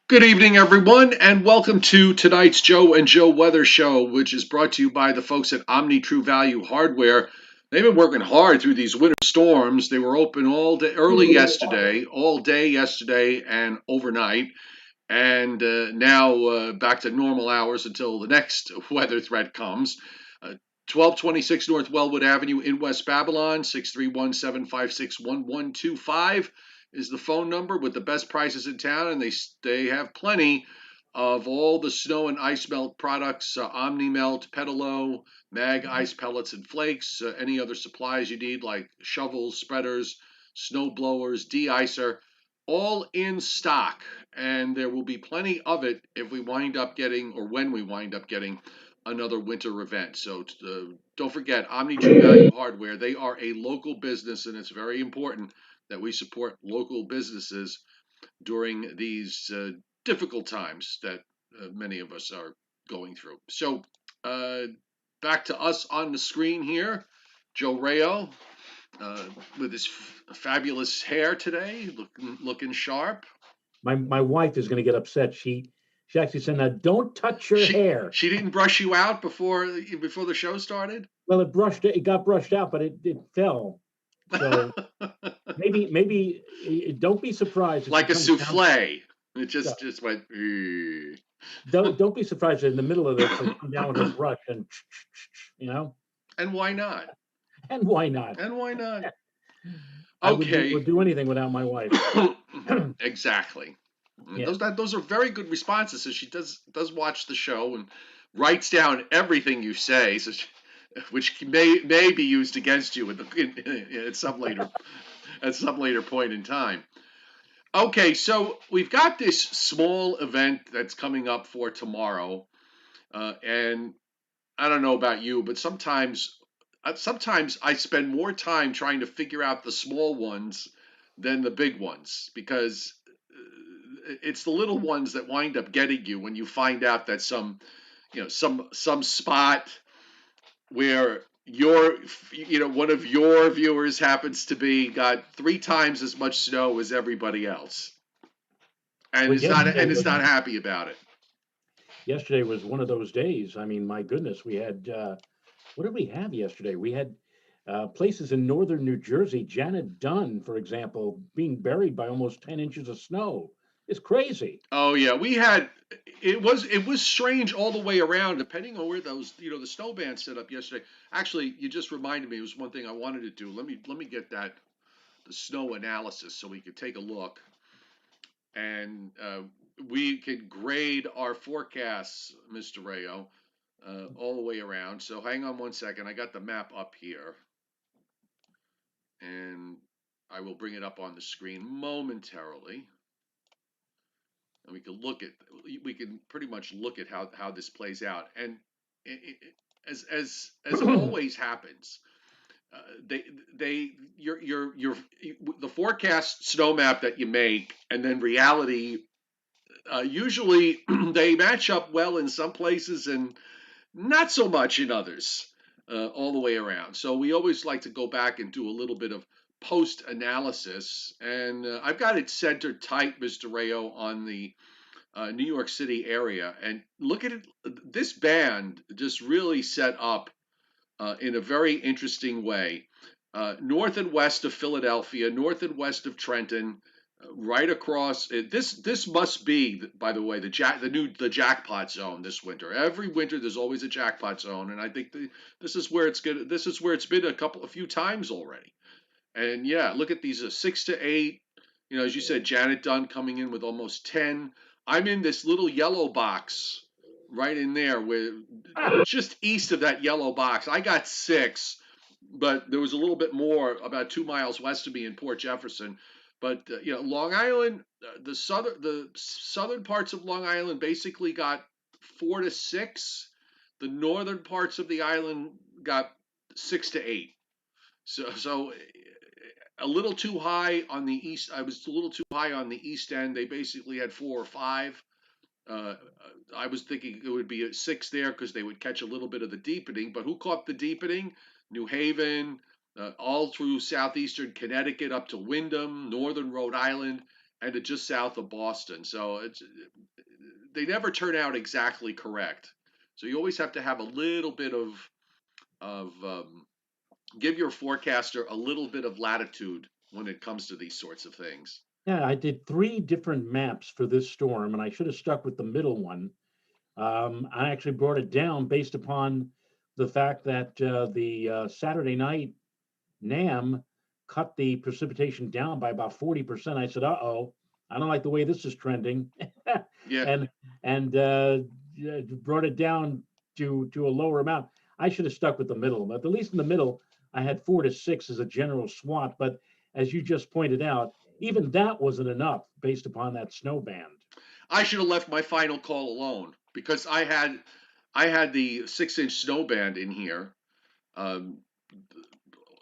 Good evening, everyone, and welcome to tonight's Joe and Joe Weather Show, which is brought to you by the folks at Omni True Value Hardware. They've been working hard through these winter storms. They were open all day, early yesterday, all day yesterday, and overnight, and now back to normal hours until the next weather threat comes. 1226 North Wellwood Avenue in West Babylon, 631-756-1125 is the phone number with the best prices in town, and they have plenty of all the snow and ice melt products, Omni Melt, Petalo, Mag Ice Pellets and Flakes, any other supplies you need like shovels, spreaders, snow blowers, de-icer, all in stock. And there will be plenty of it if we wind up getting, or when we wind up getting, another winter event. So don't forget, Omni True Value Hardware. They are a local business, and it's very important that we support local businesses during these difficult times that many of us are going through. So uh, back to us on the screen here. Joe Rayo uh, with his fabulous hair today, looking sharp. My wife is going to get upset. She actually said, "Now don't touch your She hair." she didn't brush you out before the show started. Well, it got brushed out, but it fell. So maybe don't be surprised if she Like a comes down. souffle. It Yeah, just went. don't be surprised if in the middle of this she'll come down with her brush and you know. And why not? And why not? And why not? I would do Okay. would do anything without my wife. Exactly. Yeah. Those are very good responses. So she does watch the show and writes down everything you say, which may be used against you at some later point in time. Okay, so we've got this small event that's coming up for tomorrow, and I don't know about you, but sometimes I spend more time trying to figure out the small ones than the big ones because it's the little ones that wind up getting you when you find out that some spot where one of your viewers happens to be got three times as much snow as everybody else and Well, is not yesterday and is was not happy about it. yesterday was one of those days. I mean, my goodness, we had what did we have yesterday? We had places in northern New Jersey, Janet Dunn, for example, being buried by almost 10 inches of snow. It's crazy. Oh yeah, we had it was strange all the way around, depending on where those the snow band set up yesterday. Actually, you just reminded me. It was one thing I wanted to do. Let me get that the snow analysis so we could take a look and we could grade our forecasts, Mr. Rayo, all the way around. So hang on one second. I got the map up here, and I will bring it up on the screen momentarily. And we can pretty much look at how this plays out. And as always happens, uh, they they your the forecast snow map that you make and then reality usually they match up well in some places and not so much in others, all the way around. So we always like to go back and do a little bit of post analysis, and I've got it centered tight, Mr. Rayo, on the New York City area. And look at it, this band just really set up in a very interesting way. North and west of Philadelphia, north and west of Trenton, right across. This must be, by the way, the jackpot zone this winter. Every winter there's always a jackpot zone, and I think this is where it's good. This is where it's been a few times already. And yeah, look at these 6 to 8. As you said, Janet Dunn coming in with almost 10. I'm in this little yellow box right in there, where just east of that yellow box. I got 6, but there was a little bit more about 2 miles west of me in Port Jefferson. But Long Island, the southern parts of Long Island basically got 4 to 6. The northern parts of the island got 6 to 8. So a little too high on the east. I was a little too high on the east end. They basically had 4 or 5. Uh, I was thinking it would be a 6 there because they would catch a little bit of the deepening. But who caught the deepening? New Haven, all through southeastern Connecticut up to Wyndham, northern Rhode Island, and to just south of Boston. So they never turn out exactly correct. So you always have to have a little bit of give your forecaster a little bit of latitude when it comes to these sorts of things. Yeah, I did three different maps for this storm, and I should have stuck with the middle one. I actually brought it down based upon the fact that the Saturday night NAM cut the precipitation down by about 40%. I said, "Uh-oh, I don't like the way this is trending," Yeah, and and yeah, brought it down to a lower amount. I should have stuck with the middle, but at least in the middle, I had 4 to 6 as a general SWAT. But as you just pointed out, even that wasn't enough based upon that snow band. I should have left my final call alone because I had the 6 inch snow band in here. Um,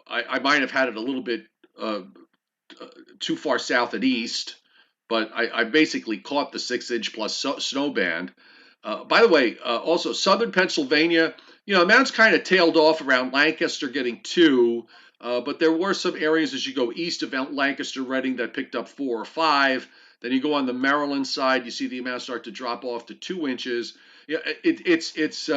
I might have had it a little bit uh, uh, too far south and east, but I basically caught the 6 inch plus snow band. By the way, also southern Pennsylvania, the mountains kind of tailed off around Lancaster getting two, but there were some areas as you go east of Lancaster, Reading that picked up 4 or 5. Then you go on the Maryland side, you see the amount start to drop off to 2 inches. Yeah, it's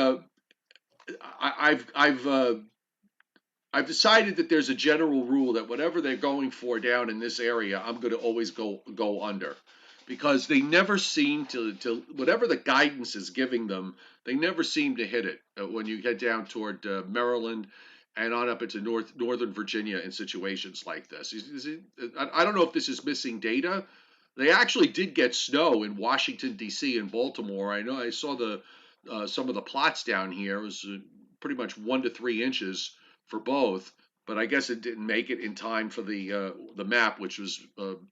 I've decided that there's a general rule that whatever they're going for down in this area, I'm going to always go under, because they never seem to whatever the guidance is giving them, they never seem to hit it when you get down toward Maryland and on up into northern Virginia in situations like this. I don't know if this is missing data. They actually did get snow in Washington D.C. and Baltimore. I know I saw the some of the plots down here. It was pretty much 1 to 3 inches for both, but I guess it didn't make it in time for the map, which was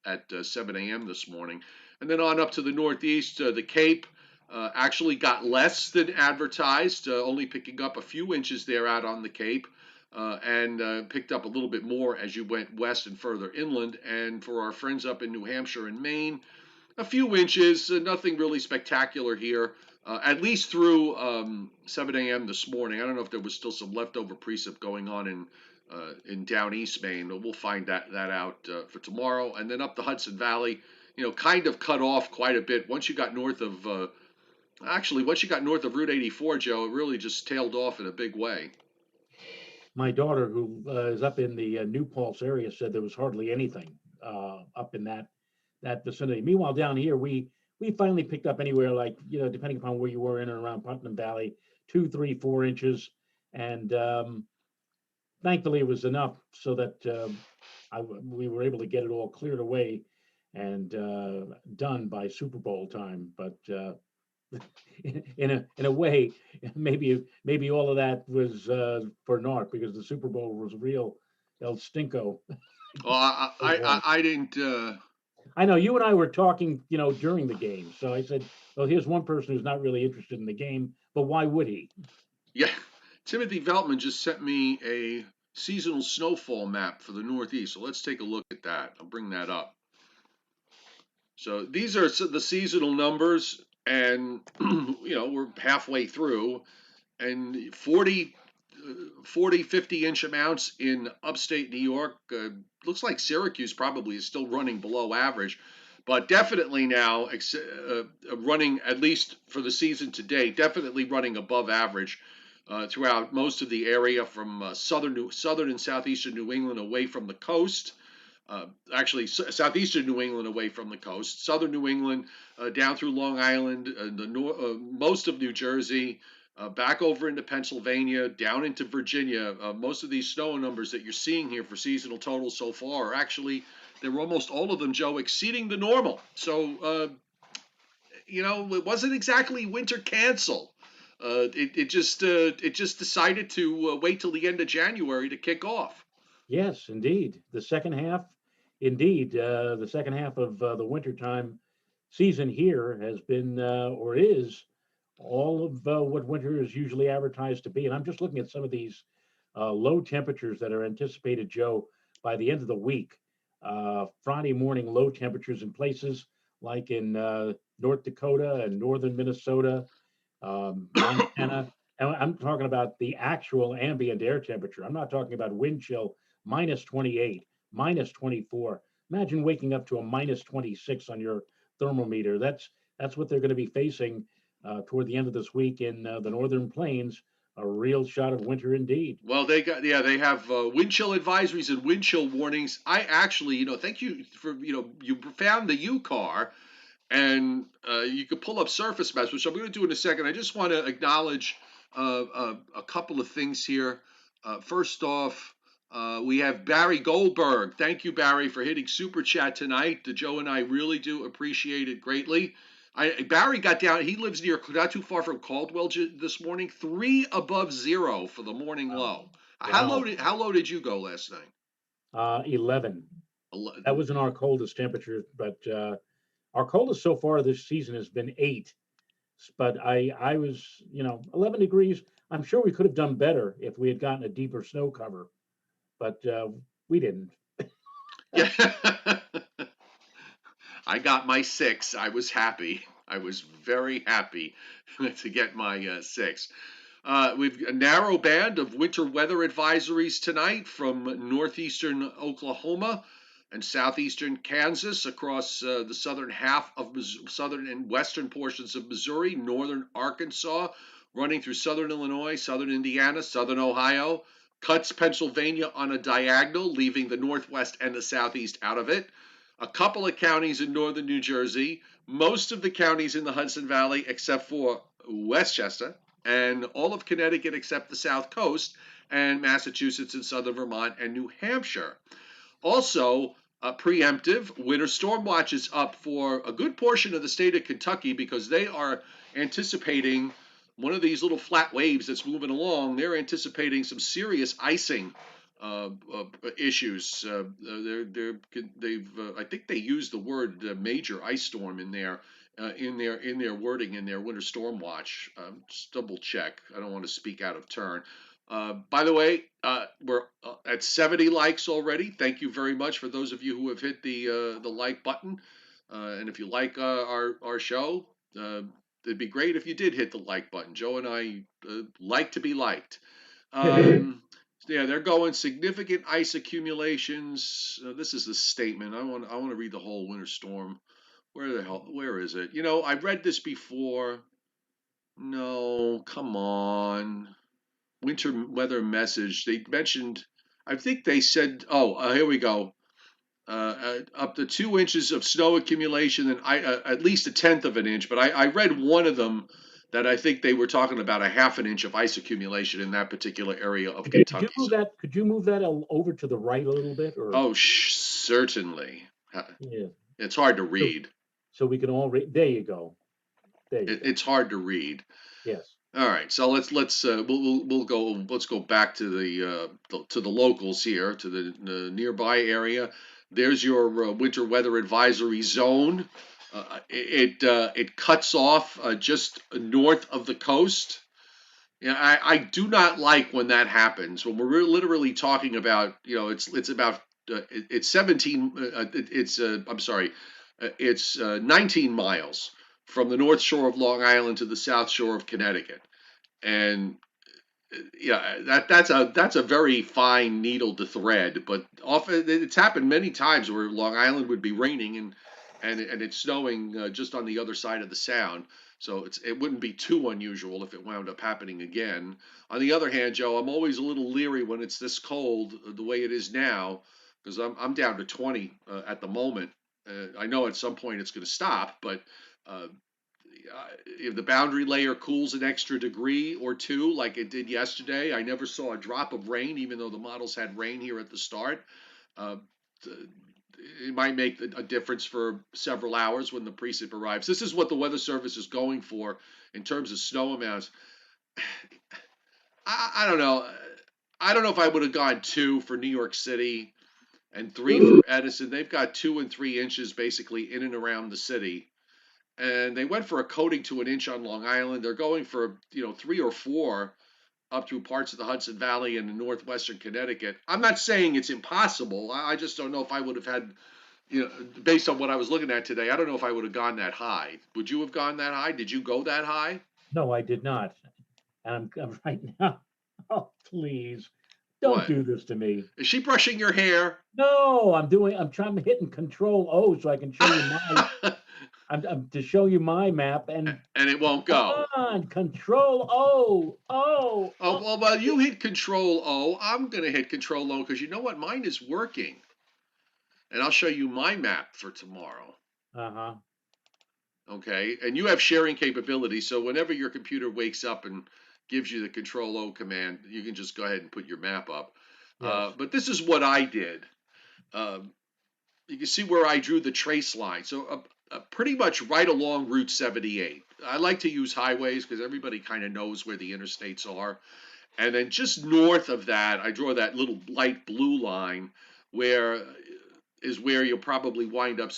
at 7 a.m. this morning. And then on up to the northeast, the Cape actually got less than advertised, only picking up a few inches there out on the Cape, and picked up a little bit more as you went west and further inland. And for our friends up in New Hampshire and Maine, a few inches, nothing really spectacular here. At least through 7 a.m. this morning. I don't know if there was still some leftover precip going on in down East Maine, but we'll find that out for tomorrow. And then up the Hudson Valley, kind of cut off quite a bit. Once you got north of once you got north of Route 84, Joe, it really just tailed off in a big way. My daughter, who is up in the New Paltz area, said there was hardly anything up in that vicinity. Meanwhile, down here, we finally picked up anywhere like, depending upon where you were in and around Putnam Valley, 2, 3, 4 inches, and thankfully it was enough so that we were able to get it all cleared away and done by Super Bowl time. But in a way, maybe all of that was for naught, because the Super Bowl was real El Stinko. Well, I didn't. I know you and I were talking, during the game. So I said, well, here's one person who's not really interested in the game, but why would he? Yeah, Timothy Veltman just sent me a seasonal snowfall map for the Northeast. So let's take a look at that. I'll bring that up. So these are the seasonal numbers, and we're halfway through, and 50 inch amounts in upstate New York. Looks like Syracuse probably is still running below average, but definitely now running, at least for the season to date, definitely running above average throughout most of the area from southern and southeastern New England away from the coast. Actually, southeastern New England away from the coast, southern New England down through Long Island, most of New Jersey, back over into Pennsylvania, down into Virginia. Most of these snow numbers that you're seeing here for seasonal totals so far are actually, they're almost all of them, Joe, exceeding the normal. So, it wasn't exactly winter cancel. It just decided to wait till the end of January to kick off. Yes, indeed. The second half of the wintertime season here has been, or is, all of what winter is usually advertised to be. And I'm just looking at some of these low temperatures that are anticipated, Joe, by the end of the week. Friday morning low temperatures in places like in North Dakota and northern Minnesota, Montana. And I'm talking about the actual ambient air temperature. I'm not talking about wind chill, -28, -24. Imagine waking up to a minus 26 on your thermometer. That's what they're going to be facing toward the end of this week in the northern plains. A real shot of winter indeed. Well, they have wind chill advisories and wind chill warnings. I actually, thank you for, you found the U car, and you could pull up surface maps, which I'm going to do in a second. I just want to acknowledge a couple of things here. First off, we have Barry Goldberg. Thank you, Barry, for hitting super chat tonight. Joe and I really do appreciate it greatly. Barry got down. He lives near, not too far from Caldwell this morning. 3 above 0 for the morning Wow. low. Wow. How low did you go last night? 11. That wasn't our coldest temperature, but our coldest so far this season has been 8. But I was, 11 degrees. I'm sure we could have done better if we had gotten a deeper snow cover, but we didn't. Yeah. I got my 6. I was happy. I was very happy to get my 6. We've a narrow band of winter weather advisories tonight from northeastern Oklahoma and southeastern Kansas across the southern half of southern and western portions of Missouri, northern Arkansas, running through southern Illinois, southern Indiana, southern Ohio, cuts Pennsylvania on a diagonal, leaving the northwest and the southeast out of it. A couple of counties in northern New Jersey, most of the counties in the Hudson Valley except for Westchester, and all of Connecticut except the South Coast, and Massachusetts and southern Vermont and New Hampshire. Also, preemptive winter storm watch is up for a good portion of the state of Kentucky because they are anticipating one of these little flat waves that's moving along. They're anticipating some serious icing issues. They've I think they used the word major ice storm in there. In their wording in their winter storm watch, just double check. I don't want to speak out of turn. By the way, we're at 70 likes already. Thank you very much for those of you who have hit the like button. And if you like our show, it'd be great if you did hit the like button. Joe and I like to be liked. Yeah, they're going significant ice accumulations. This is the statement. I want to read the whole winter storm. Where is it? I've read this before. No, come on. Winter weather message. They mentioned, I think they said, oh, here we go. Up to 2 inches of snow accumulation and at least a tenth of an inch. But I read one of them that I think they were talking about a half an inch of ice accumulation in that particular area of Could you Kentucky. move So, that? Could you move that over to the right a little bit, or oh, certainly. yeah, It's hard to so read. we can all read. There you go. There you go. It's hard to read. Yes. All right, so we'll go let's go back to to the locals here to the nearby area. There's your winter weather advisory zone. It cuts off just north of the coast. Yeah, I do not like when that happens. When we're literally talking about, it's about it's 17. It's I'm sorry, it's 19 miles from the North Shore of Long Island to the South Shore of Connecticut, and yeah, that's a very fine needle to thread. But often it's happened many times where Long Island would be raining and it's snowing just on the other side of the Sound. So it wouldn't be too unusual if it wound up happening again. On the other hand, Joe, I'm always a little leery when it's this cold the way it is now because I'm down to 20 at the moment. I know at some point it's going to stop, but uh, if the boundary layer cools an extra degree or two, like it did yesterday, I never saw a drop of rain, even though the models had rain here at the start. Uh, it might make a difference for several hours when the precip arrives. This is what the Weather Service is going for in terms of snow amounts. I don't know. I don't know if I would have gone 2 for New York City and 3 for Edison. They've got 2 and 3 inches basically in and around the city, and they went for a coating to an inch on Long Island. They're going for 3 or 4 up through parts of the Hudson Valley and in northwestern Connecticut. I'm not saying it's impossible. I just don't know if I would have had, based on what I was looking at today, I don't know if I would have gone that high. Would you have gone that high? Did you go that high? No, I did not. And I'm right now. Oh, please. Don't What? do this to me. Is she brushing your hair? No, I'm trying hitting Control O so I can show you my, I'm to show you my map and And it won't come go. on, Control O. Oh, well, while you hit Control O, I'm going to hit Control O because you know what? Mine is working. And I'll show you my map for tomorrow. Uh-huh. Okay. And you have sharing capability. So whenever your computer wakes up and gives you the Control O command, you can just go ahead and put your map up. Yes. But this is what I did. Um, you can see where I drew the trace line. So pretty much right along Route 78. I like to use highways because everybody kind of knows where the interstates are. And then just north of that, I draw that little light blue line where is where you'll probably wind up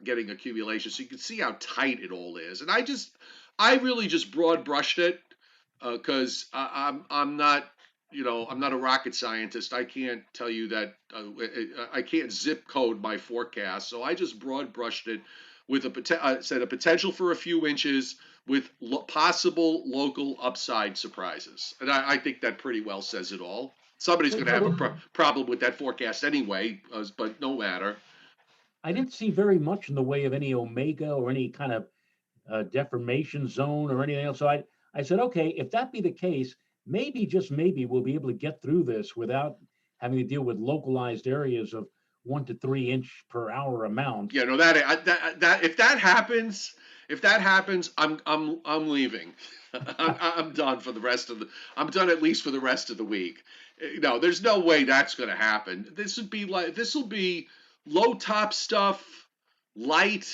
getting accumulation. So you can see how tight it all is. And I really just broad brushed it because I'm not, I'm not a rocket scientist. I can't tell you that I can't zip code my forecast. So I just broad brushed it with said a potential for a few inches with possible local upside surprises. And I think that pretty well says it all. Somebody's Well, going to have a problem with that forecast anyway, but no matter. I didn't see very much in the way of any omega or any kind of deformation zone or anything else. So I said, okay, if that be the case, maybe, just maybe, we'll be able to get through this without having to deal with localized areas of 1 to 3 inch per hour Yeah, amounts. no, that if that happens, I'm leaving. I'm done for the rest of the. I'm done at least for the rest of the week. No, there's no way that's going to happen. This will be low top stuff, light.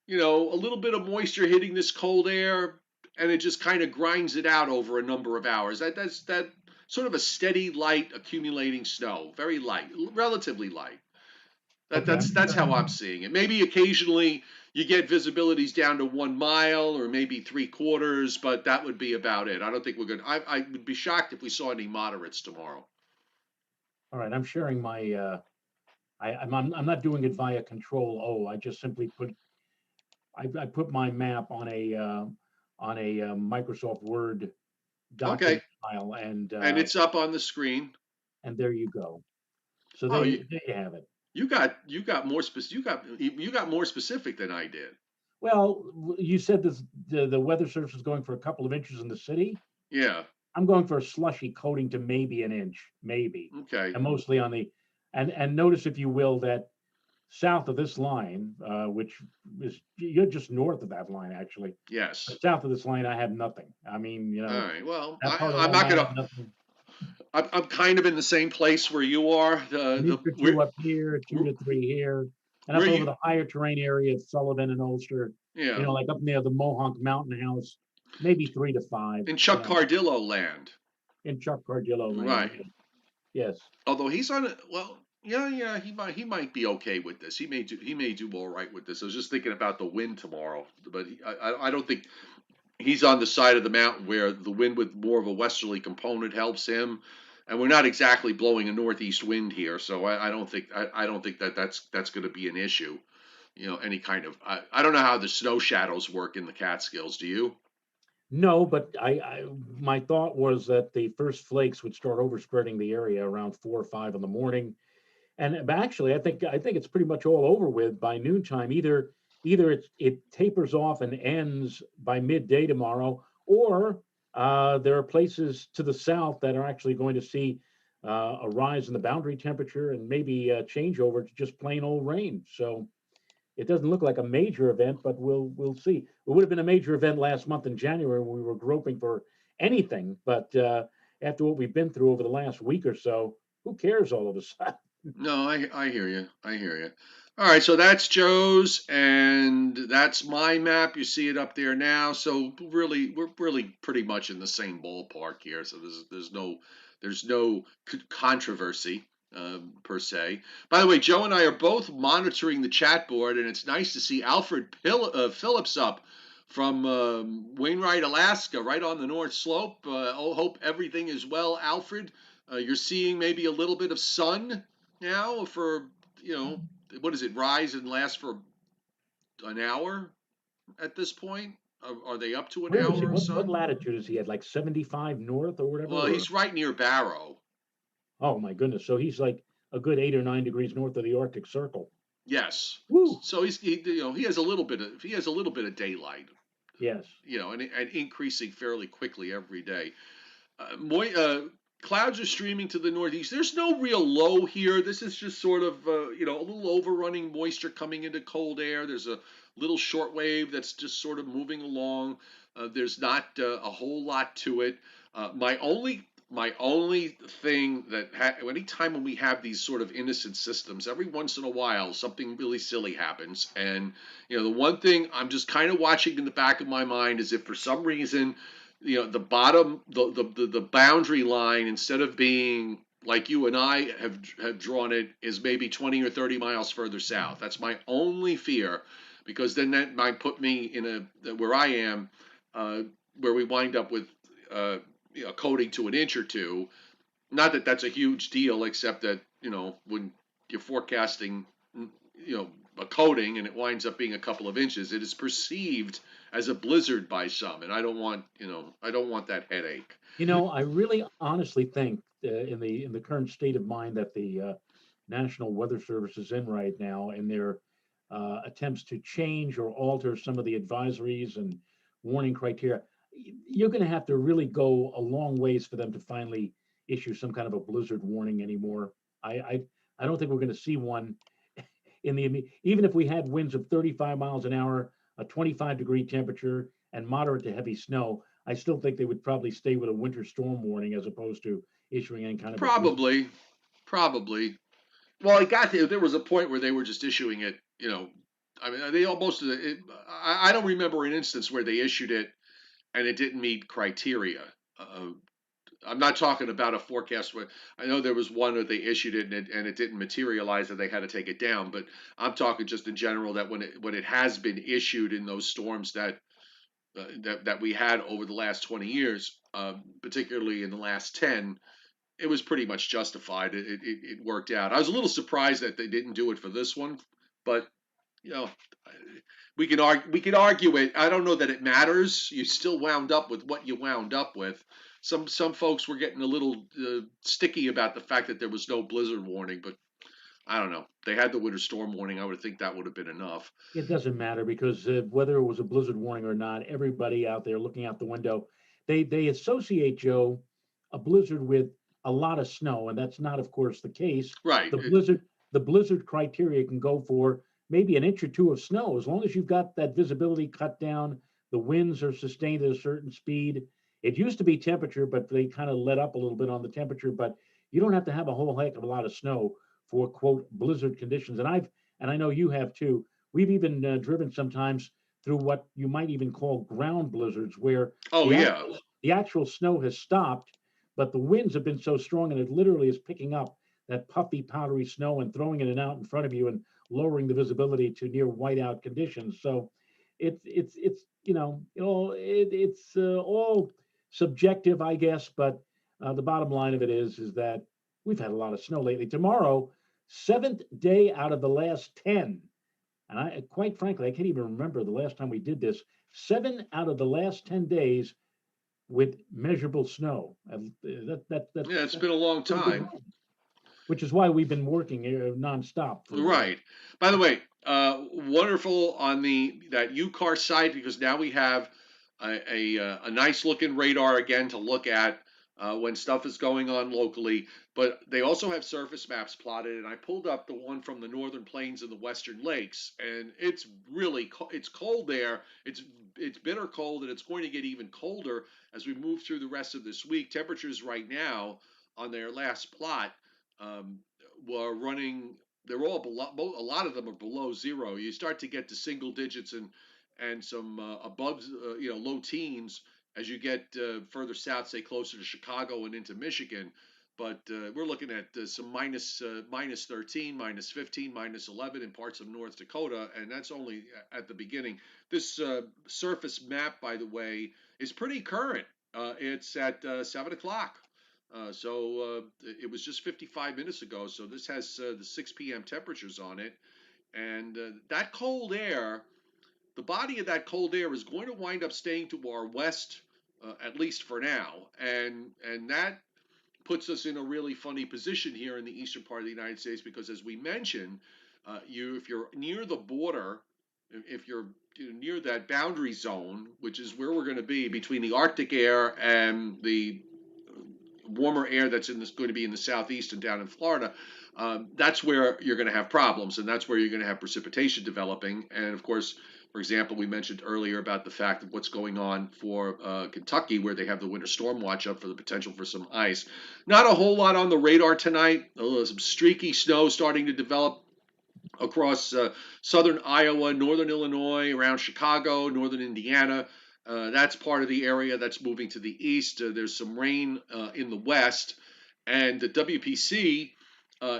A little bit of moisture hitting this cold air, and it just kind of grinds it out over a number of hours. That sort of a steady, light accumulating snow, very light, relatively light. Okay, That's how I'm seeing it. Maybe occasionally you get visibilities down to 1 mile or maybe 3/4, but that would be about it. I don't think we're going to. I would be shocked if we saw any moderates tomorrow. all right. I'm sharing my. I'm not doing it via Control O. I just simply I put my map on a Microsoft Word Okay, document file, and it's up on the screen. and there you go. So Oh, there you have it. you got more specific. You got more specific than I did. Well, you said the weather surface is going for a couple of inches in the city. Yeah. I'm going for a slushy coating to maybe an inch, maybe, Okay. and mostly on the, and notice, if you will, that south of this line, which is, you're just north of that line actually, Yes. but south of this line, I have nothing. I mean, All right. Well, that part of I'm land not I have gonna. nothing. I'm kind of in the same place where you are. An inch or two up here, 2 to 3 here, and up where over you the higher terrain area of Sullivan and Ulster. yeah Like up near the Mohonk Mountain House, maybe 3 to 5. in Chuck Cardillo land. In Chuck Cardillo land. Right. Yes. Although he's on it. Well, yeah, he might be okay with this. He may do all right with this. I was just thinking about the wind tomorrow, but I don't think he's on the side of the mountain where the wind with more of a westerly component helps him, and we're not exactly blowing a northeast wind here, so I don't think that's going to be an issue. Any kind of I don't know how the snow shadows work in the Catskills. Do you? No, but my thought was that the first flakes would start overspreading the area around 4 or 5 in the morning. And but actually, I think it's pretty much all over with by noontime. Either it tapers off and ends by midday tomorrow, or there are places to the south that are actually going to see a rise in the boundary temperature and maybe a changeover to just plain old rain. So it doesn't look like a major event, but we'll see. It would have been a major event last month in January when we were groping for anything, but after what we've been through over the last week or so, who cares all of a sudden? No, I hear you. I hear you. All right, so that's Joe's, and that's my map. You see it up there now. So really, we're really pretty much in the same ballpark here. So there's no controversy per se. By the way, Joe and I are both monitoring the chat board, and it's nice to see Alfred Phillips up from Wainwright, Alaska, right on the North Slope. Hope everything is well, Alfred. You're seeing maybe a little bit of sun now for you know what does it rise and last for an hour at this point? Are they up to an Where is he? hour of What sun? latitude is he at? Like 75 north or Well, whatever? Or he's right near Barrow. Oh my goodness. So he's like a good 8 or 9 degrees north of the Arctic Circle. Yes. Woo. So he has a little bit of daylight, Yes. and increasing fairly quickly every day. Clouds are streaming to the northeast. There's no real low here. This is just sort of a little overrunning moisture coming into cold air. There's a little short wave that's just sort of moving along. There's not a whole lot to it. My only thing that anytime when we have these sort of innocent systems, every once in a while something really silly happens, and the one thing I'm just kind of watching in the back of my mind is if for some reason the bottom the boundary line, instead of being like you and I have drawn it, is maybe 20 or 30 miles further south. That's my only fear, because then that might put me in a where I am, uh, where we wind up with uh, coating to an inch or two. Not that that's a huge deal, except that when you're forecasting, you know, a coating and it winds up being a couple of inches, it is perceived as a blizzard by some, and I don't want that headache. I really honestly think in the current state of mind that the National Weather Service is in right now, and their attempts to change or alter some of the advisories and warning criteria, you're going to have to really go a long ways for them to finally issue some kind of a blizzard warning anymore. I I, I don't think we're going to see one even if we had winds of 35 miles an hour, a 25-degree temperature, and moderate to heavy snow. I still think they would probably stay with a winter storm warning as opposed to issuing any kind of a blizzard. Probably, probably. Well, there was a point where they were just issuing it. I mean, they almost. I don't remember an instance where they issued it and it didn't meet criteria. Uh, I'm not talking about a forecast where I know there was one where they issued it and it didn't materialize and they had to take it down. But I'm talking just in general that when it has been issued in those storms that we had over the last 20 years, particularly in the last 10, it was pretty much justified. It worked out. I was a little surprised that they didn't do it for this one, but you know, we could argue it. I don't know that it matters. You still wound up with what you wound up with. Some folks were getting a little sticky about the fact that there was no blizzard warning, but I don't know. They had the winter storm warning. I would think that would have been enough. It doesn't matter because whether it was a blizzard warning or not, everybody out there looking out the window, they associate, Joe, a blizzard with a lot of snow, and that's not, of course, the case. Right. The blizzard criteria can go for maybe an inch or two of snow as long as you've got that visibility cut down. The winds are sustained at a certain speed. It used to be temperature, but they kind of let up a little bit on the temperature. But you don't have to have a whole heck of a lot of snow for quote blizzard conditions. And I know you have too. We've even driven sometimes through what you might even call ground blizzards, where Oh the yeah. actual the actual snow has stopped, but the winds have been so strong, and it literally is picking up that puffy, powdery snow and throwing it out in front of you and lowering the visibility to near whiteout conditions. So it's it's all subjective, I guess. But the bottom line of it is that we've had a lot of snow lately. Tomorrow, seventh day out of the last 10. And I, quite frankly, I can't even remember the last time we did this. 7 out of the last 10 days with measurable snow. Yeah, it's That's been a long pretty good, time. which is why we've been working nonstop for. Right. By the way, wonderful on the that UCAR site, because now we have a nice looking radar again to look at when stuff is going on locally. But they also have surface maps plotted, and I pulled up the one from the northern plains and the western lakes, and it's cold there. It's bitter cold, and it's going to get even colder as we move through the rest of this week. Temperatures right now on their last plot um, were running. They're all below. A lot of them are below zero. You start to get to single digits and some above, low teens as you get further south, say closer to Chicago and into Michigan. But we're looking at some minus 13, minus 15, minus 11 in parts of North Dakota, and that's only at the beginning. This surface map, by the way, is pretty current. It's at 7 o'clock. It was just 55 minutes ago. So this has the 6 p.m. temperatures on it, and that cold air, the body of that cold air is going to wind up staying to our west, at least for now, and that puts us in a really funny position here in the eastern part of the United States because, as we mentioned, if you're near the border, if you're near that boundary zone, which is where we're going to be between the Arctic air and the warmer air that's going to be in the southeast and down in Florida, that's where you're going to have problems, and that's where you're going to have precipitation developing. And of course, for example, we mentioned earlier about the fact of what's going on for Kentucky, where they have the winter storm watch up for the potential for some ice. Not a whole lot on the radar tonight. Some streaky snow starting to develop across southern Iowa, northern Illinois, around Chicago, northern Indiana. That's part of the area that's moving to the east. There's some rain in the west, and the WPC,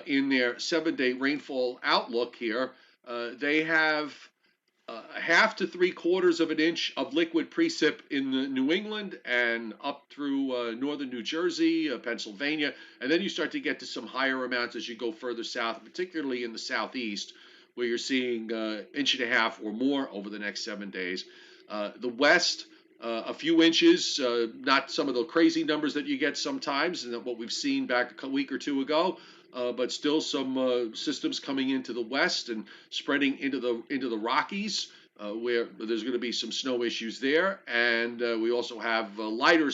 in their 7-day rainfall outlook here, they have a half to 3/4 of an inch of liquid precip in the New England and up through northern New Jersey, Pennsylvania, and then you start to get to some higher amounts as you go further south, particularly in the southeast, where you're seeing inch and a half or more over the next 7 days. The west, a few inches, not some of the crazy numbers that you get sometimes, and what we've seen back a week or two ago. But still some systems coming into the west and spreading into the Rockies, where there's going to be some snow issues there, and we also have lighter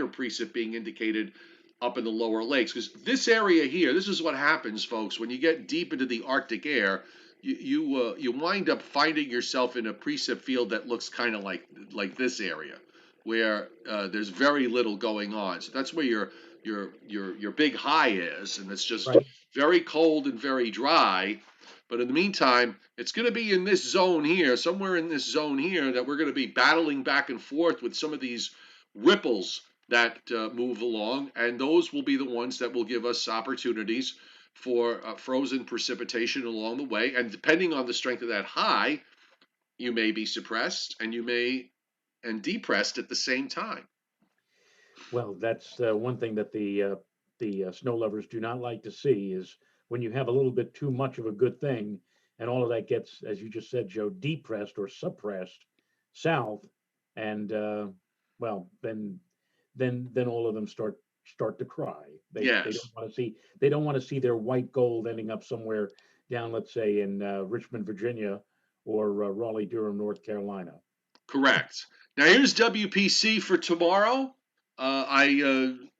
precip being indicated up in the lower lakes. Because this area here, this is what happens, folks, when you get deep into the Arctic air. You wind up finding yourself in a precip field that looks kind of like this area, where there's very little going on. So that's where your big high is, and it's just Right. very cold and very dry. But in the meantime, it's going to be in this zone here, somewhere in this zone here, that we're going to be battling back and forth with some of these ripples that move along, and those will be the ones that will give us opportunities for frozen precipitation along the way. And depending on the strength of that high, you may be suppressed and you may and depressed at the same time. Well, that's one thing that the snow lovers do not like to see is when you have a little bit too much of a good thing, and all of that gets, as you just said, Joe, depressed or suppressed south, and well, then all of them start to cry. They don't Yes, want to see their white gold ending up somewhere down, let's say, in Richmond, Virginia, or Raleigh, Durham, North Carolina. correct. Now here's WPC for tomorrow. I'm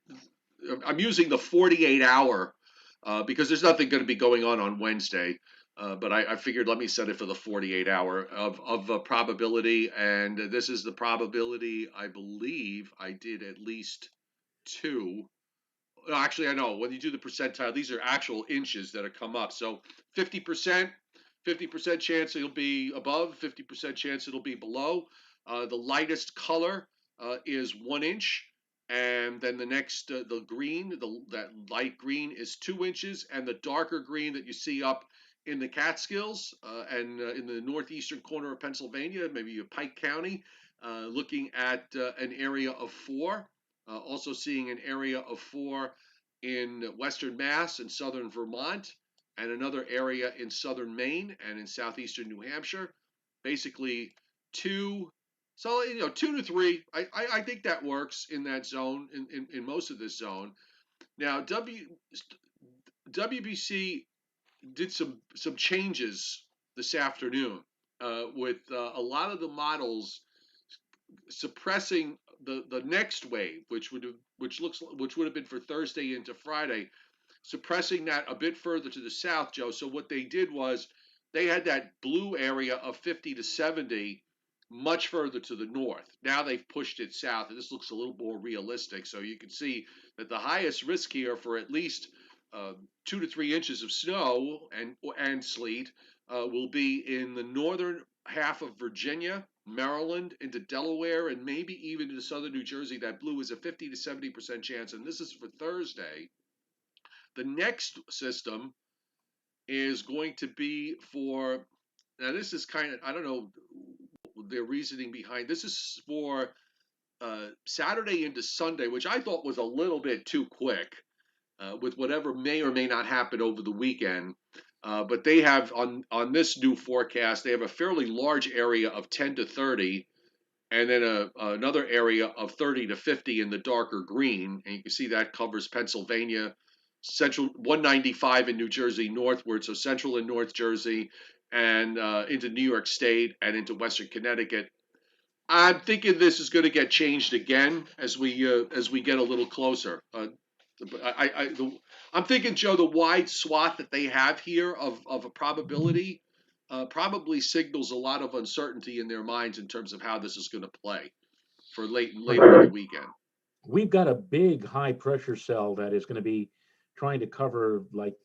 using the 48 hour because there's nothing going to be going on Wednesday. But I figured let me set it for the 48 hour of probability, and this is the probability. I believe I did at least two. Actually, I know when you do the percentile, these are actual inches that have come up. So 50%, 50% chance it'll be above, 50% chance it'll be below. The lightest color is 1 inch, and then the next, the green, that light green is 2 inches, and the darker green that you see up in the Catskills and in the northeastern corner of Pennsylvania, maybe Pike County, looking at an area of 4. Also seeing an area of 4 in western Mass and southern Vermont, and another area in southern Maine and in southeastern New Hampshire. Basically, two. So 2 to 3. I think that works in that zone in most of this zone. Now WBC did some changes this afternoon with a lot of the models suppressing the next wave, which would have been for Thursday into Friday, suppressing that a bit further to the south, Joe. So what they did was they had that blue area of 50 to 70 much further to the north. Now they've pushed it south, and this looks a little more realistic. So you can see that the highest risk here for at least 2 to 3 inches of snow and sleet will be in the northern half of Virginia, Maryland, into Delaware, and maybe even into southern New Jersey. That blue is a 50 to 70% chance, and this is for Thursday. The next system is going to be for, now this is kind of, I don't know their reasoning behind this is for Saturday into Sunday, which I thought was a little bit too quick with whatever may or may not happen over the weekend. But they have on this new forecast, they have a fairly large area of 10 to 30 and then another area of 30 to 50 in the darker green. And you can see that covers Pennsylvania, central 195 in New Jersey northward, so central and North Jersey, and into New York State and into Western Connecticut. I'm thinking this is going to get changed again as we get a little closer. I'm thinking, Joe, the wide swath that they have here of a probability probably signals a lot of uncertainty in their minds in terms of how this is going to play for later in the weekend. We've got a big high pressure cell that is going to be trying to cover like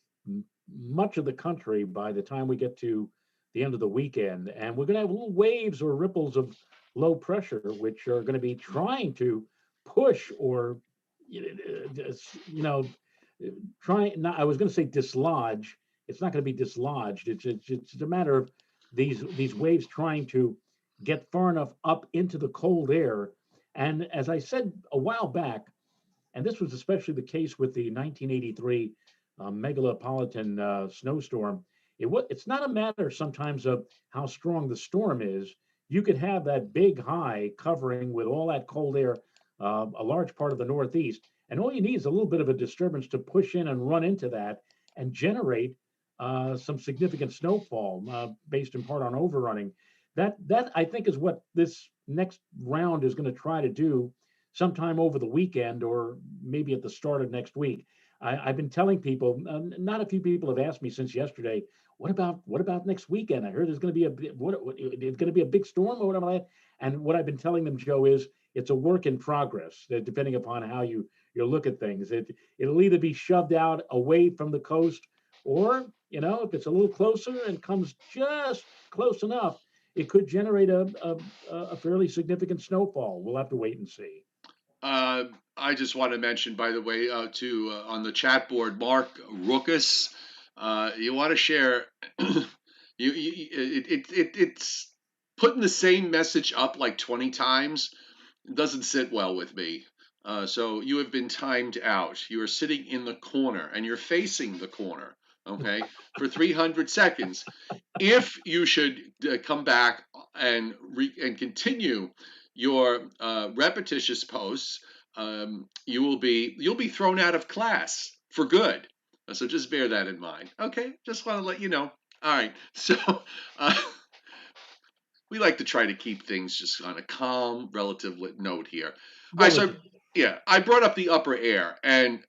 much of the country by the time we get to the end of the weekend. And we're going to have little waves or ripples of low pressure, which are going to be trying to push or, you know, trying, not, I was going to say dislodge. It's not going to be dislodged. It's a matter of these waves trying to get far enough up into the cold air. And as I said a while back, and this was especially the case with the 1983 megalopolitan snowstorm. It's not a matter sometimes of how strong the storm is. You could have that big high covering with all that cold air, a large part of the Northeast, and all you need is a little bit of a disturbance to push in and run into that and generate some significant snowfall based in part on overrunning. That I think is what this next round is going to try to do sometime over the weekend or maybe at the start of next week. Have been telling people, not a few people have asked me since yesterday, what about next weekend? I heard there's going to be it's going to be a big storm or whatever. And what I've been telling them, Joe, is it's a work in progress, depending upon how you look at things. It'll either be shoved out away from the coast, or if it's a little closer and comes just close enough, it could generate a fairly significant snowfall. We'll have to wait and see. Uh, I just want to mention, by the way, to on the chat board, Mark Ruckus, you want to share. It's putting the same message up like 20 times. It doesn't sit well with me. So you have been timed out. You are sitting in the corner and you're facing the corner, okay, for 300 seconds. If you should come back and continue your repetitious posts, you'll be thrown out of class for good. So just bear that in mind. Okay, just want to let you know. All right, so uh, we like to try to keep things just on a calm, relative note here. All right, so Relative. yeah, I brought up the upper air, and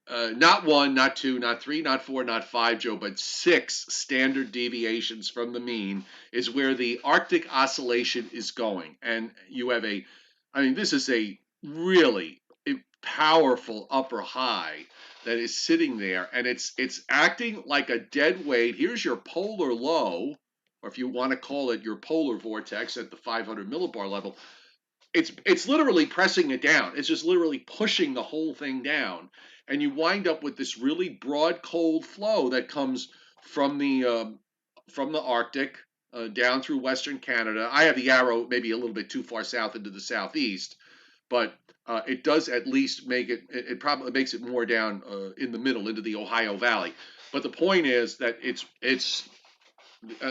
not one, not two, not three, not four, not five, Joe, but six standard deviations from the mean is where the Arctic oscillation is going. And you have I mean, this is a really powerful upper high that is sitting there, and it's acting like a dead weight. Here's your polar low, or if you want to call it your polar vortex at the 500 millibar level. It's literally pressing it down. It's just literally pushing the whole thing down, and you wind up with this really broad cold flow that comes from the Arctic down through Western Canada. I have the arrow maybe a little bit too far south into the southeast, but it does at least make it. It probably makes it more down in the middle into the Ohio Valley. But the point is that it's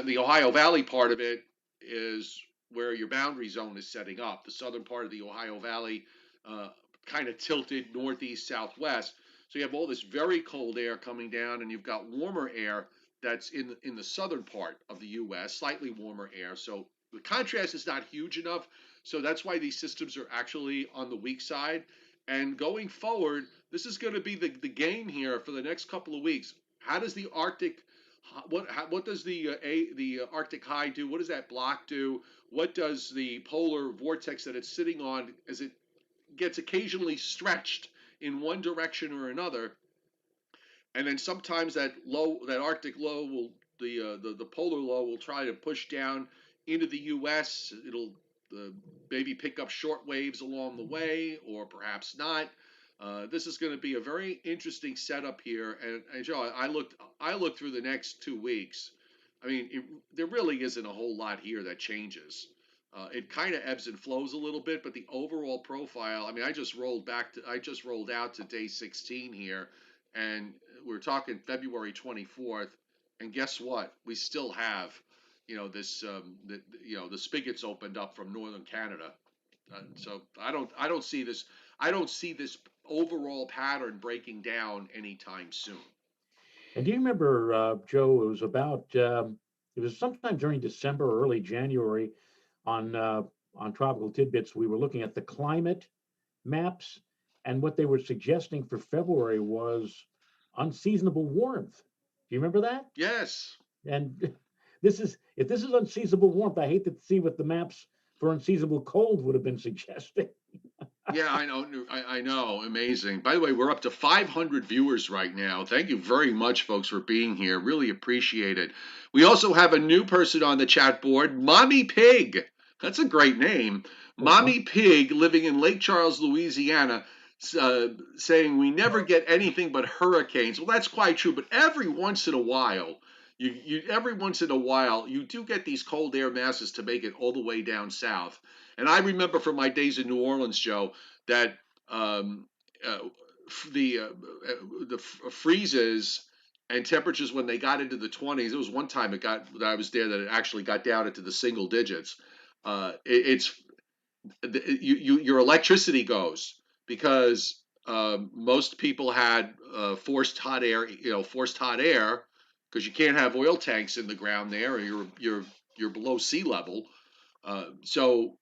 the Ohio Valley part of it is where your boundary zone is setting up. The southern part of the Ohio Valley, uh, kind of tilted northeast southwest. So you have all this very cold air coming down, and you've got warmer air that's in the southern part of the U.S., slightly warmer air. So the contrast is not huge enough. So that's why these systems are actually on the weak side. And going forward, this is going to be the game here for the next couple of weeks. How does the Arctic what does the Arctic high do? What does that block do? What does the polar vortex that it's sitting on as it gets occasionally stretched in one direction or another? And then sometimes that Arctic low will the polar low will try to push down into the U.S. It'll maybe pick up short waves along the way, or perhaps not. This is going to be a very interesting setup here. And Joe, I looked through the next 2 weeks. I mean, there really isn't a whole lot here that changes. It kind of ebbs and flows a little bit, but the overall profile. I mean, I just rolled out to day 16 here, and we're talking February 24th. And guess what? We still have this the spigots opened up from northern Canada. So I don't see this. I don't see this overall pattern breaking down anytime soon. And do you remember, Joe? It was sometime during December, or early January, on Tropical Tidbits. We were looking at the climate maps, and what they were suggesting for February was unseasonable warmth. Do you remember that? Yes. And this is if this is unseasonable warmth, I hate to see what the maps for unseasonable cold would have been suggesting. Yeah, I know. I know. Amazing. By the way, we're up to 500 viewers right now. Thank you very much, folks, for being here. Really appreciate it. We also have a new person on the chat board, Mommy Pig. That's a great name. Oh, wow. Mommy Pig, living in Lake Charles, Louisiana, saying we never get anything but hurricanes. Well, that's quite true, but every once in a while, every once in a while, you do get these cold air masses to make it all the way down south. And I remember from my days in New Orleans, Joe, that um, uh, the freezes and temperatures when they got into the 20s. It was one time it got that I was there that it actually got down into the single digits. It's your electricity goes because most people had forced hot air because you can't have oil tanks in the ground there, or you're below sea level. So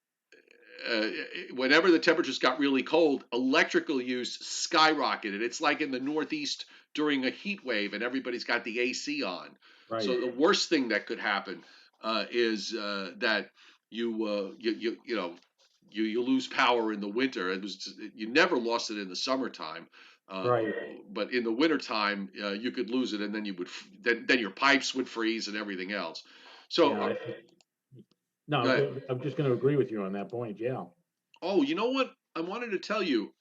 uh, whenever the temperatures got really cold, electrical use skyrocketed. It's like in the Northeast during a heat wave, and everybody's got the AC on. Right, So the worst thing that could happen is that you lose power in the winter. You never lost it in the summertime. Uh, right. but in the wintertime, you could lose it, and then then your pipes would freeze and everything else. So, Yeah, no, I'm just going to agree with you on that point. Yeah, oh, you know what? I wanted to tell you.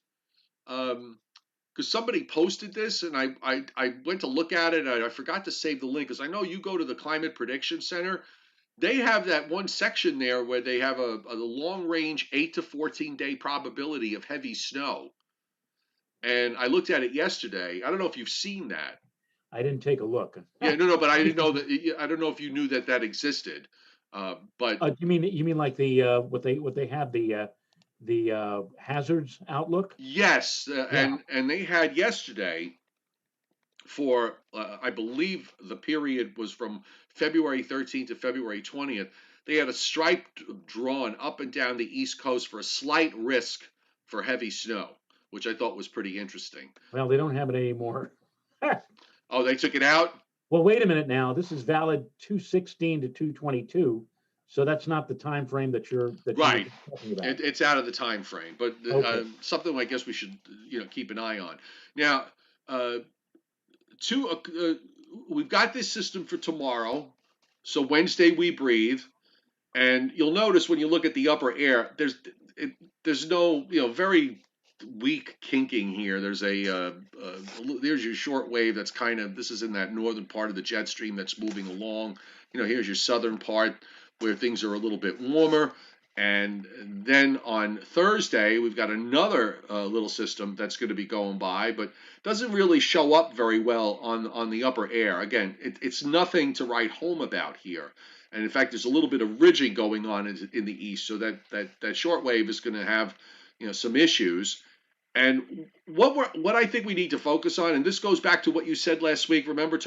Because somebody posted this and I went to look at it. And I forgot to save the link because I know you go to the Climate Prediction Center. They have that one section there where they have a long range 8 to 14 day probability of heavy snow. And I looked at it yesterday. I don't know if you've seen that. I didn't take a look. Yeah, no, no, but I didn't know You that. I don't know if you knew that that existed. But you mean like the what they have the hazards outlook? yes, Yeah, and they had yesterday for I believe the period was from February 13th to February 20th. They had a stripe drawn up and down the East Coast for a slight risk for heavy snow, which I thought was pretty interesting. well, they don't have it anymore. Oh, they took it out? Well, wait a minute now. This is valid 216 to 222, so that's not the time frame that you were Right. just talking about. It's out of the time frame, but Okay, something I guess we should keep an eye on. Now, uh, two we've got this system for tomorrow. So Wednesday we breathe. And you'll notice when you look at the upper air, it, there's no very weak kinking here. There's your short wave that's kind of this is in that northern part of the jet stream that's moving along. Here's your southern part where things are a little bit warmer. And then on Thursday, we've got another little system that's going to be going by, but doesn't really show up very well on the upper air. Again, it's nothing to write home about here. And in fact, there's a little bit of ridging going on in the east, so that shortwave is going to have some issues. And what I think we need to focus on, and this goes back to what you said last week. Remember when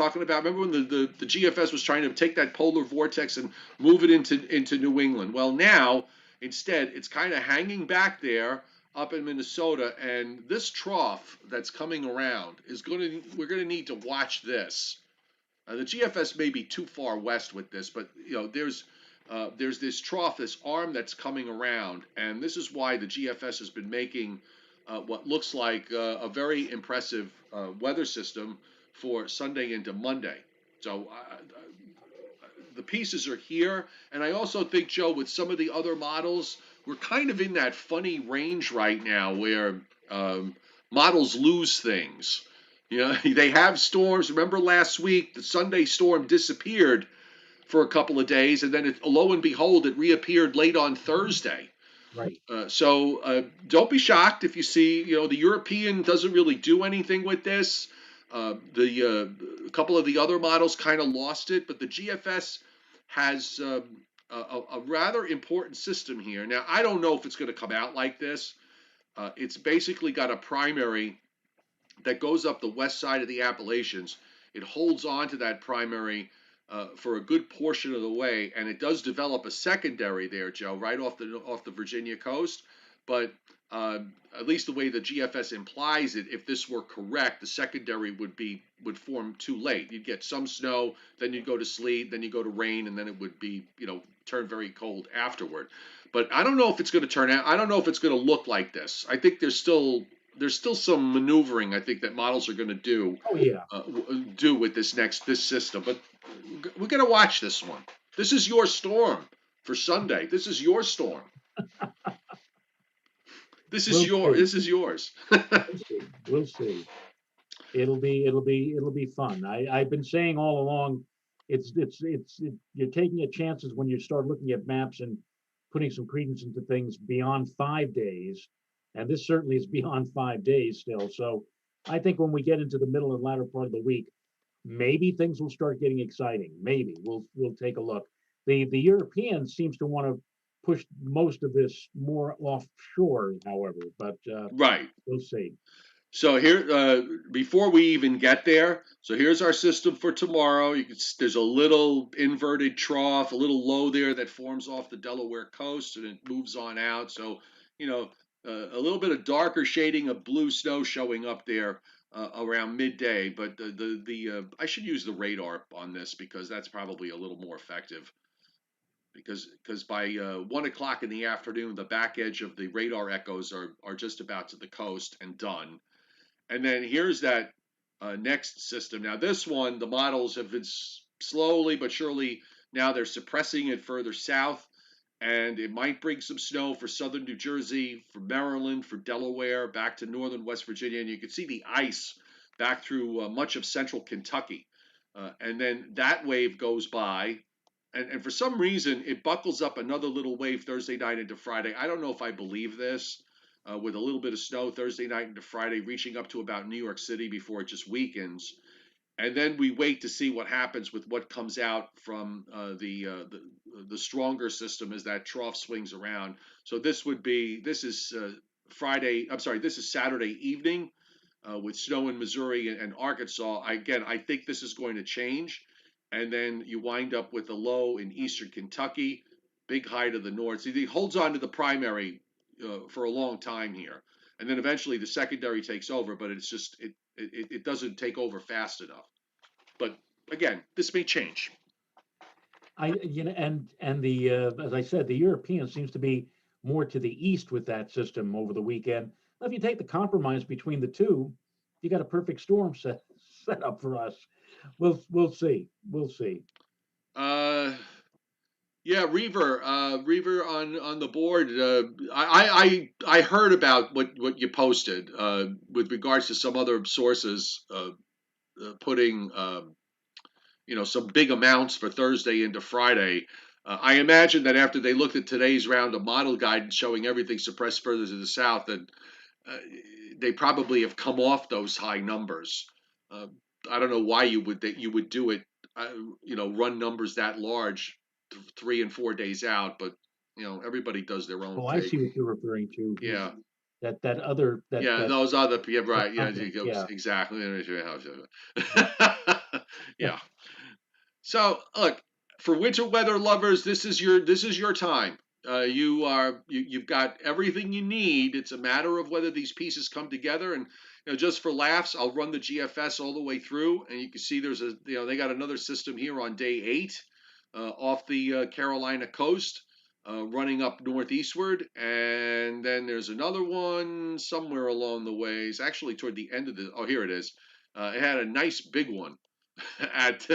the GFS was trying to take that polar vortex and move it into New England? Well, now instead it's kind of hanging back there up in Minnesota, and this trough that's coming around we're going to need to watch this. The GFS may be too far west with this, but there's this trough, this arm that's coming around, and this is why the GFS has been making what looks like a very impressive weather system for Sunday into Monday. So the pieces are here, and I also think, Joe, with some of the other models, we're kind of in that funny range right now where models lose things. They have storms. Remember last week, the Sunday storm disappeared for a couple of days, and then lo and behold, it reappeared late on Thursday. right. So don't be shocked if you see, the European doesn't really do anything with this. A couple of the other models kind of lost it, but the GFS has a rather important system here. Now, I don't know if it's going to come out like this. It's basically got a primary that goes up the west side of the Appalachians. It holds on to that primary for a good portion of the way, and it does develop a secondary there, Joe, right off the Virginia coast. But uh, at least the way the GFS implies it, if this were correct, the secondary would form too late. You'd get some snow, then you'd go to sleet, then you go to rain, and then it would be turn very cold afterward. But I don't know if it's going to turn out. I don't know if it's going to look like this. I think there's still some maneuvering I think that models are going to Oh yeah. do with this system. But we're going to watch this one. This is your storm for Sunday. This is your storm. This is We'll your. see. This is yours. We'll see. We'll see. It'll be fun. I've been saying all along, you're taking a chances when you start looking at maps and putting some credence into things beyond 5 days, and this certainly is beyond 5 days still. So I think when we get into the middle and latter part of the week, maybe things will start getting exciting. Maybe we'll take a look. The European seems to want to push most of this more offshore, however, but Right. we'll see. So here, before we even get there, so here's our system for tomorrow. There's a little inverted trough, a little low there that forms off the Delaware coast, and it moves on out. So, you know, a little bit of darker shading of blue snow showing up there around midday. But the I should use the radar on this because that's probably a little more effective. Because by 1 o'clock in the afternoon, the back edge of the radar echoes are just about to the coast and done. And then here's that next system. Now, this one, the models have been slowly but surely, now they're suppressing it further south, and it might bring some snow for southern New Jersey, for Maryland, for Delaware, back to northern West Virginia. And you can see the ice back through much of central Kentucky. And then that wave goes by, and for some reason, it buckles up another little wave Thursday night into Friday. I don't know if I believe this, with a little bit of snow Thursday night into Friday, reaching up to about New York City before it just weakens. And then we wait to see what happens with what comes out from the stronger system as that trough swings around. So this is Friday. I'm sorry, this is Saturday evening with snow in Missouri and Arkansas. Again, I think this is going to change. And then you wind up with a low in eastern Kentucky, big high to the north. See, he holds on to the primary for a long time here. And then eventually the secondary takes over, but it doesn't take over fast enough. But again, this may change. And the as I said, the European seems to be more to the east with that system over the weekend. Well, if you take the compromise between the two, you got a perfect storm set up for us. We'll see. We'll see. Uh, yeah, Reaver on the board. I heard about what you posted with regards to some other sources putting some big amounts for Thursday into Friday. I imagine that after they looked at today's round of model guidance showing everything suppressed further to the south, that uh, they probably have come off those high numbers. Uh, I don't know why you would do it. Uh, run numbers that large 3 and 4 days out, but everybody does their own Oh, I thing. see what you're referring to. Yeah, That other yeah, those other, yeah, that right, yeah, company. Yeah. exactly. Yeah. So look, for winter weather lovers, this is your time. You've got everything you need. It's a matter of whether these pieces come together. And just for laughs, I'll run the GFS all the way through, and you can see they got another system here on day 8 off the Carolina coast. Running up northeastward, and then there's another one somewhere along the ways. Actually, toward the end of the. Oh, here it is. It had a nice big one at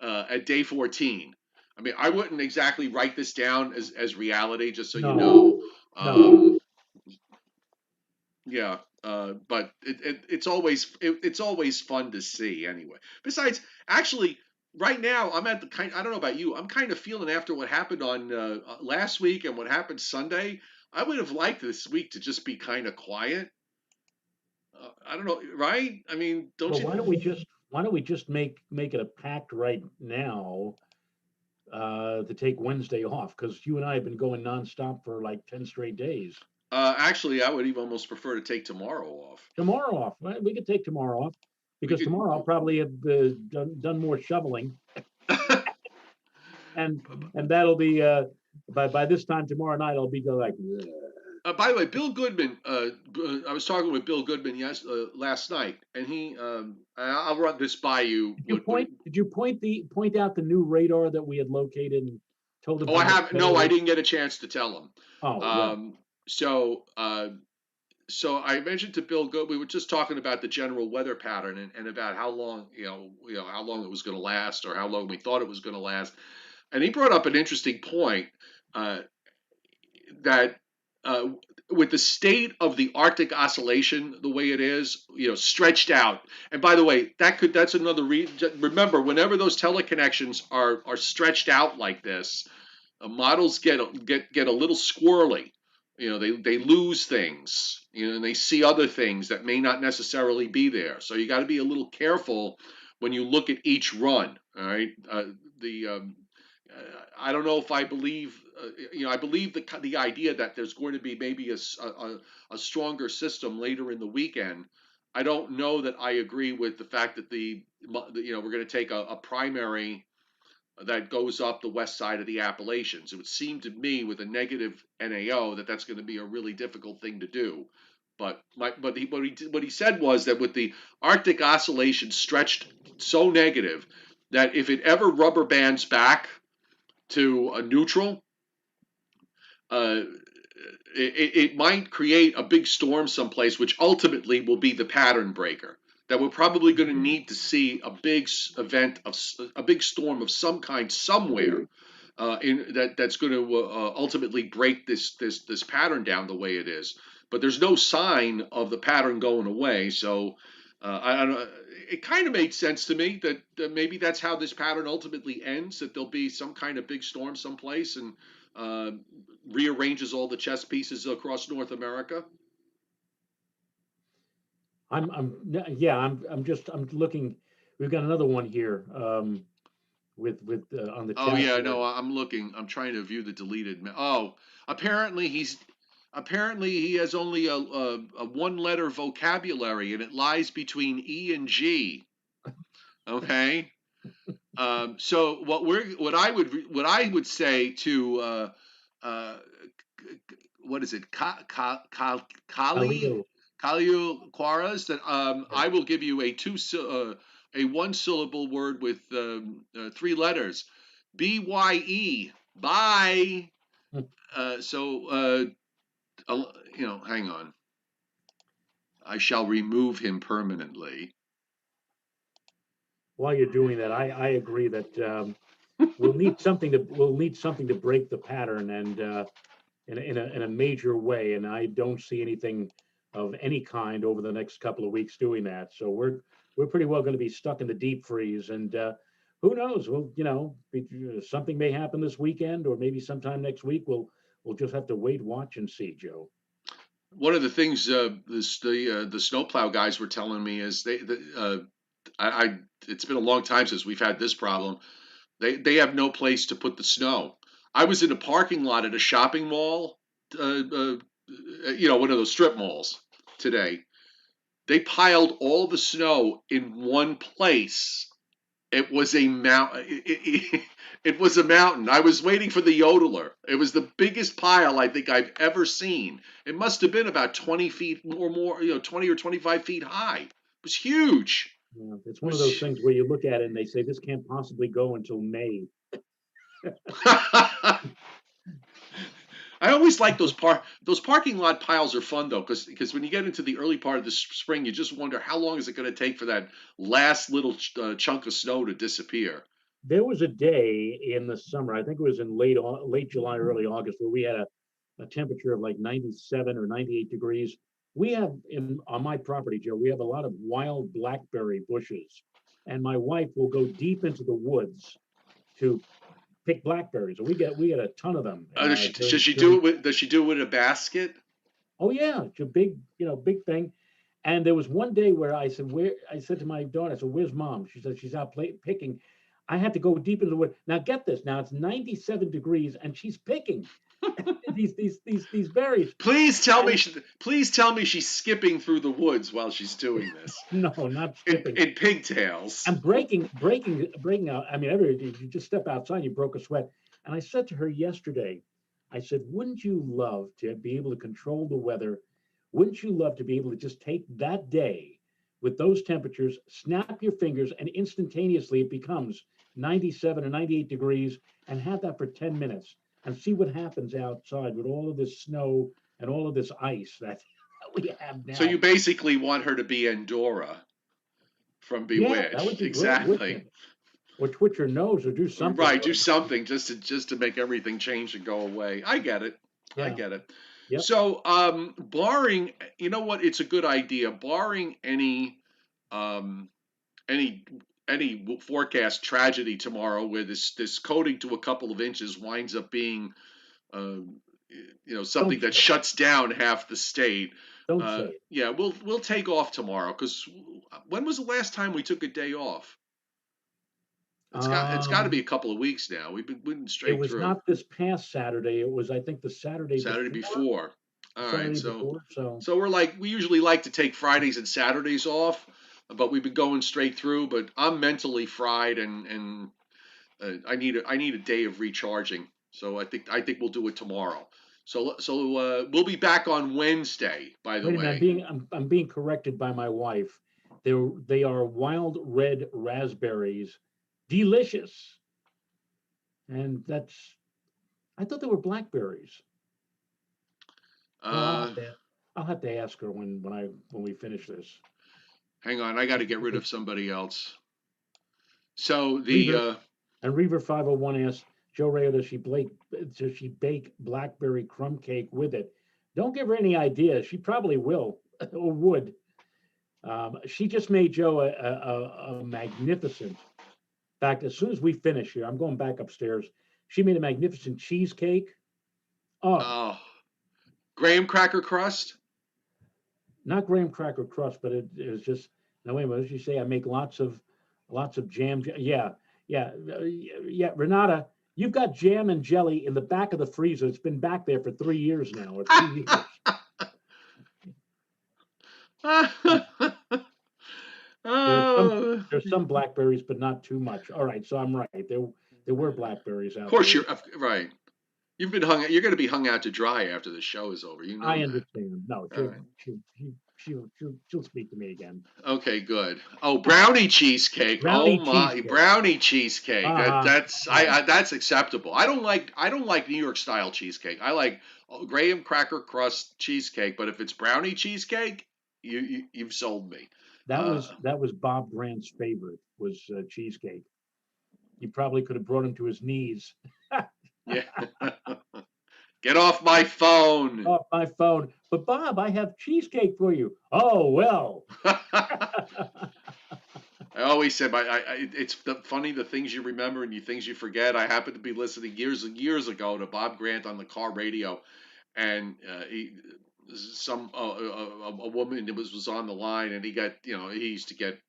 at day 14. I mean, I wouldn't exactly write this down as reality, just so you No, know. no. Yeah, but it's always fun to see anyway. Besides, actually, right now I'm at the kind. I don't know about you. I'm kind of feeling after what happened on last week and what happened Sunday. I would have liked this week to just be kind of quiet. I don't know, right? I mean, don't Well, you? why don't we just make it a pact right now? to take Wednesday off because you and I have been going nonstop for like 10 straight days. Actually, I would even almost prefer to take tomorrow off. Tomorrow off, right? We could take tomorrow off We because could. tomorrow I'll probably have done more shoveling, and that'll be by this time tomorrow night I'll be like, "Ugh." By the way, Bill Goodman. I was talking with Bill Goodman last night, and I'll run this by you. Did you point out the new radar that we had located and told him Oh, how I much have better no. it I is? didn't get a chance to tell him. Oh well, Um, so, so I mentioned to Bill Good. We were just talking about the general weather pattern and about how long, how long it was going to last, or how long we thought it was going to last. And he brought up an interesting point uh, that uh, with the state of the Arctic Oscillation the way it is, stretched out. And by the way, that's another reason. Remember, whenever those teleconnections are stretched out like this, models get a little squirrely. They lose things. And they see other things that may not necessarily be there. So you got to be a little careful when you look at each run. All right. The I don't know if I believe. I believe the idea that there's going to be maybe a stronger system later in the weekend. I don't know that I agree with the fact that we're going to take a primary that goes up the west side of the Appalachians. It would seem to me, with a negative NAO, that that's going to be a really difficult thing to do. What he said was that with the Arctic Oscillation stretched so negative that if it ever rubber bands back to a neutral, uh, it might create a big storm someplace, which ultimately will be the pattern breaker. That we're probably going to need to see a big event of a big storm of some kind somewhere that's going to ultimately break this pattern down the way it is. But there's no sign of the pattern going away. So I don't know. It kind of made sense to me that maybe that's how this pattern ultimately ends. That there'll be some kind of big storm someplace and uh, rearranges all the chess pieces across North America. yeah, I'm looking. We've got another one here with on the Oh chat yeah, here. no, I'm looking. I'm trying to view the deleted. Oh, apparently he has only a one letter vocabulary and it lies between E and G. Okay. So what I would say to uh, what is it? Kali Khalil, Quaras that yeah. I will give you a one syllable word with three letters. BYE. Bye. Hang on. I shall remove him permanently. While you're doing that, I agree that we'll need something to break the pattern and in a major way. And I don't see anything of any kind over the next couple of weeks doing that. So we're pretty well going to be stuck in the deep freeze. And who knows? Well, something may happen this weekend, or maybe sometime next week. We'll just have to wait, watch, and see, Joe. One of the things the snowplow guys were telling me is I it's been a long time since we've had this problem. They have no place to put the snow. I was in a parking lot at a shopping mall, one of those strip malls today. They piled all the snow in one place. It was a mountain. It was a mountain. I was waiting for the yodeler. It was the biggest pile I think I've ever seen. It must have been about 20 feet or more, 20 or 25 feet high. It was huge. It's It one of was. those things where you look at it and they say this can't possibly go until May. I always like those parking lot piles are fun though, because when you get into the early part of the spring, you just wonder how long is it going to take for that last little chunk of snow to disappear. There was a day in the summer, I think it was in late July, early August, where we had a temperature of like 97 or 98 degrees. We have on my property, Joe, we have a lot of wild blackberry bushes, and my wife will go deep into the woods to pick blackberries. And we get a ton of them Does during she do during. it with? Does she do it with a basket? Oh yeah, it's a big big thing. And there was one day where I said to my daughter, I said, "Where's mom?" She said she's out picking. I had to go deep into the wood. Now get this. Now it's 97 degrees, and she's picking these berries. And Please tell me she's skipping through the woods while she's doing this no, not skipping. in pigtails. I'm breaking out. I mean, you just step outside, you broke a sweat. And I said to her yesterday, I said, wouldn't you love to be able to control the weather? Wouldn't you love to be able to just take that day with those temperatures, snap your fingers, and instantaneously it becomes 97 or 98 degrees, and have that for 10 minutes and see what happens outside with all of this snow and all of this ice that we have So you now? basically want her to be Endora from Yeah, that would Bewitched. be great, wouldn't Exactly. it? Or twitch your nose or do something. Right, do something just to make everything change and go away. I get it. I Yeah. get it. Yep. So, barring, you know what, it's a good idea. Barring um, any any forecast tragedy tomorrow, where this coating to a couple of inches winds up being, um, Don't something that say it. shuts down half the state. Don't say it. Yeah, we'll take off tomorrow, because when was the last time we took a day off? It's got to be a Um, couple of weeks now. We've been it straight was through. not this past Saturday. It was, I think, the Saturday Saturday before. before. The All right, Saturday so before. So we usually like to take Fridays and Saturdays off, but we've been going straight through. But I'm mentally fried, and I need a day of recharging. So I think we'll do it tomorrow. So we'll be back on Wednesday. By the wait a minute. way, I'm being corrected by my wife. They are wild red raspberries, delicious, and that's. I thought they were blackberries. Well, uh, I'll have to ask her when we finish this. hang on, I got to get rid of somebody else. So the Reaver and Reaver 501 asks Joe Ray, does she bake blackberry crumb cake with it? Don't give her any ideas. She probably will or would. She just made Joe a magnificent. In fact, as soon as we finish here, I'm going back upstairs. She made a magnificent cheesecake. Oh, uh, graham cracker crust. not graham cracker crust, but it was just. Now wait a minute. What did she say? I make lots of jam. Yeah, yeah, yeah. Renata, you've got jam and jelly in the back of the freezer. It's been back there for 3 years now, or 2 years. There's some Oh, there's some blackberries, but not too much. All right, so I'm right. There were blackberries of out course there. you're right. You've been hung. You're going to be hung out to dry after the show is over. You know I that. understand. No, All right. she'll speak to me again. Okay, good. Oh, brownie cheesecake. Oh Brownie my, cheesecake. brownie cheesecake. Uh-huh. That's acceptable. I don't like New York style cheesecake. I like graham cracker crust cheesecake. But if it's brownie cheesecake, you've sold me. Uh, That was Bob Grant's favorite was cheesecake. You probably could have brought him to his knees. yeah. Get off my phone. Off my phone. But Bob, I have cheesecake for you. Oh well. I always said, it's funny the things you remember and the things you forget. I happened to be listening years and years ago to Bob Grant on the car radio, and a woman was on the line, and he used to get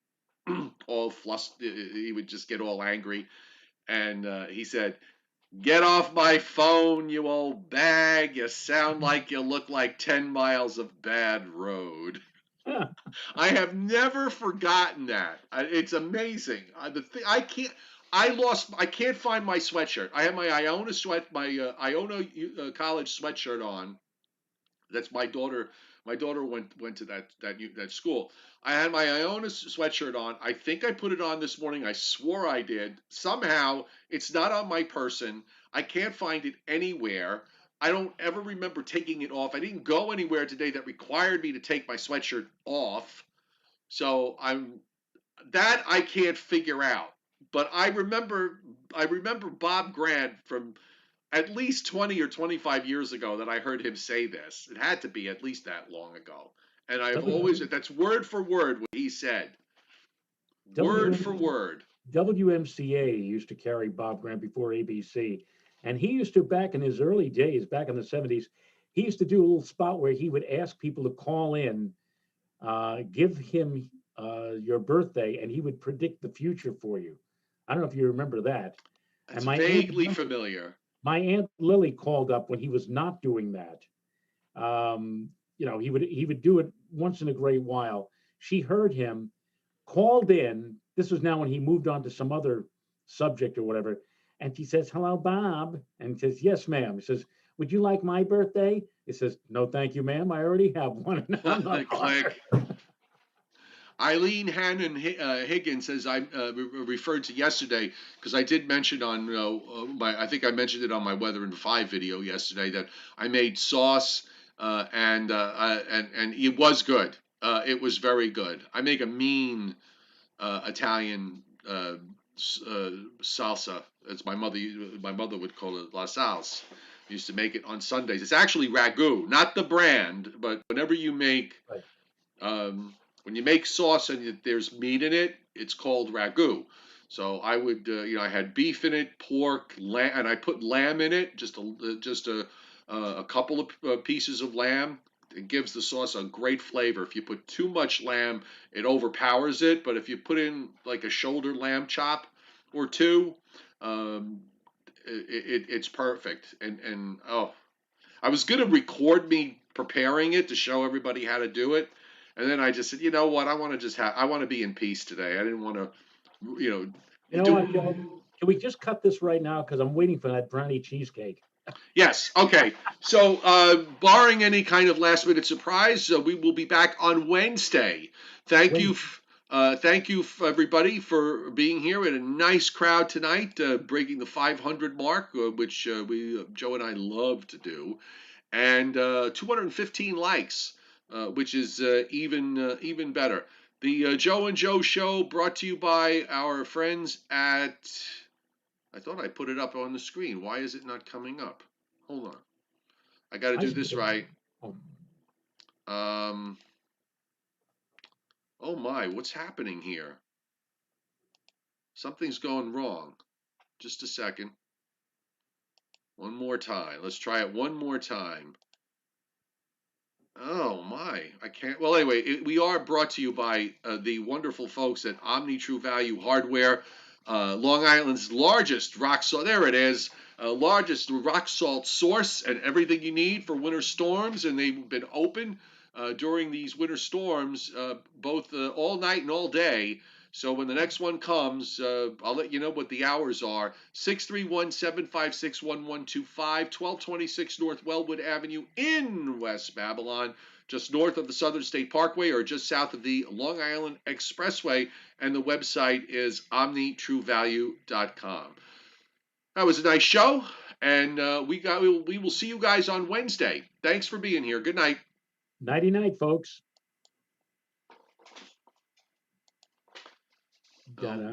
all flustered. He would just get all angry, and he said, "Get off my phone, you old bag! You sound like you look like 10 miles of bad road." I have never forgotten that. It's amazing. I can't. I can't find my sweatshirt. I have my Iona college sweatshirt on. That's my daughter. My daughter went to that school. I had my Iona sweatshirt on. I think I put it on this morning. I swore I did. Somehow it's not on my person. I can't find it anywhere. I don't ever remember taking it off. I didn't go anywhere today that required me to take my sweatshirt off. So I can't figure out. But I remember Bob Grant from at least 20 or 25 years ago that I heard him say this. It had to be at least that long ago. And that's word for word what he said. Word for WM, word. WMCA used to carry Bob Grant before ABC, and he used to back in his early days, back in the '70s, he used to do a little spot where he would ask people to call in, give him your birthday, and he would predict the future for you. I don't know if you remember that. And That's vaguely Lily, familiar. my Aunt Lily called up when he was not doing that. Um, he would do it once in a great while. She heard him, called in. This was now when he moved on to some other subject or whatever. And she says, "Hello, Bob." And he says, "Yes, ma'am." He says, "Would you like my birthday?" He says, "No, thank you, ma'am. I already have one, and I'm not Click. honored." Eileen Hannon Higgins says I referred to yesterday because I did mention on my I think I mentioned it on my Weather and Five video yesterday that I made sauce and it was good. It was very good. I make a mean Italian salsa. It's my mother. My mother would call it la salsa. Used to make it on Sundays. It's actually ragu, not the brand, but whenever you make Right. um, when you make sauce and there's meat in it, it's called ragu. So I would, I had beef in it, pork, lamb, and I put lamb in it, just a couple of pieces of lamb. It gives the sauce a great flavor. If you put too much lamb, it overpowers it. But if you put in like a shoulder lamb chop or two, um, it's perfect. And oh, I was gonna record me preparing it to show everybody how to do it, and then I just said, you know what? I want to be in peace today. I didn't want to, You know what, do. Joe? Can we just cut this right now? Because I'm waiting for that brownie cheesecake. Yes. Okay. So, barring any kind of last minute surprise, we will be back on Wednesday. Thank you. When Thank you, everybody, for being here. We had a nice crowd tonight, breaking the 500 mark, which Joe and I love to do, and 215 likes, which is even better. The Joe and Joe Show brought to you by our friends at. I thought I put it up on the screen. Why is it not coming up? Hold on. I got to I do see this it. right. Oh, Um, oh my, what's happening here? Something's going wrong. Just a second. One more time. Let's try it one more time. Oh my, I can't. Well, anyway, we are brought to you by the wonderful folks at Omni True Value Hardware, Long Island's largest rock salt. There it is, largest rock salt source and everything you need for winter storms. And they've been open during these winter storms, both all night and all day. So when the next one comes, I'll let you know what the hours are. 631-756-1125, 1226 North Wellwood Avenue in West Babylon, just north of the Southern State Parkway or just south of the Long Island Expressway. And the website is omnitruevalue.com. That was a nice show, and we will see you guys on Wednesday. Thanks for being here. Good night. nighty night, folks. Oh. Got